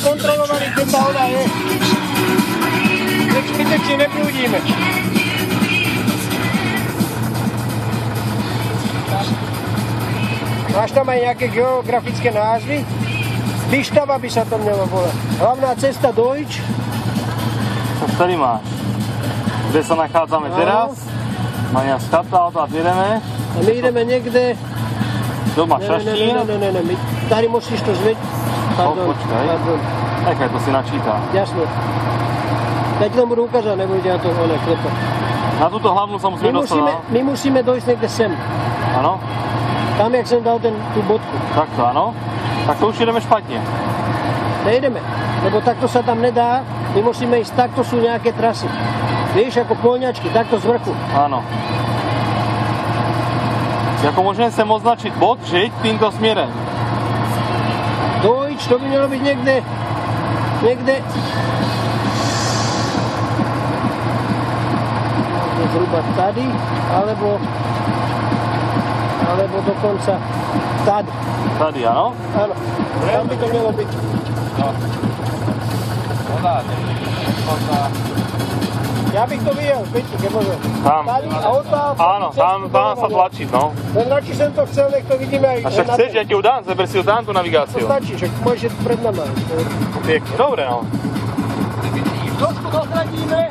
kontrolovali, kde tá ona je. Zbytečne neprúdime. Máš tam aj nejaké geografické názvy? Vyštava by sa to mělo volať. Hlavná cesta Dojč. Ktorý máš? Kde sa nachádzame teraz? Maria Skata, odtiaľ ideme. A my ideme niekde... Doma Šaštín. Ne, my tady musíš to zvedť. Pardon. Nechaj, to si načíta. Jasne. Ja ti tam budú ukázať, nebudete na to klepať. Na túto hlavnú sa musíme dostať. My musíme dojsť niekde sem. Áno? Tam, jak som dal tú bodku. Takto, áno. Tak to už ideme špatne. Nejdeme, lebo takto sa tam nedá. My musíme ísť, takto sú nejaké trasy. Vieš, ako poľňačky, takto z vrchu. Áno. Jako môžeme sem označiť bod, že ísť týmto smerem. Dojč, to by mělo byť niekde zhruba tady, alebo dokonca tady. Tady, áno? Áno, tam by to mělo byť. No. Ja bych to videl, Peťo, keď môžem. Tam. Tady a odtáľ. Áno, tam sa tlačí, no. Len radši som to chcel, nech to vidíme aj... A však chceš, ja ti ju dám, zeber si ju dám tú To navigáciu. stačí, však môžeš jít pred nama. Pekne, dobre, no. Trošku dozradíme.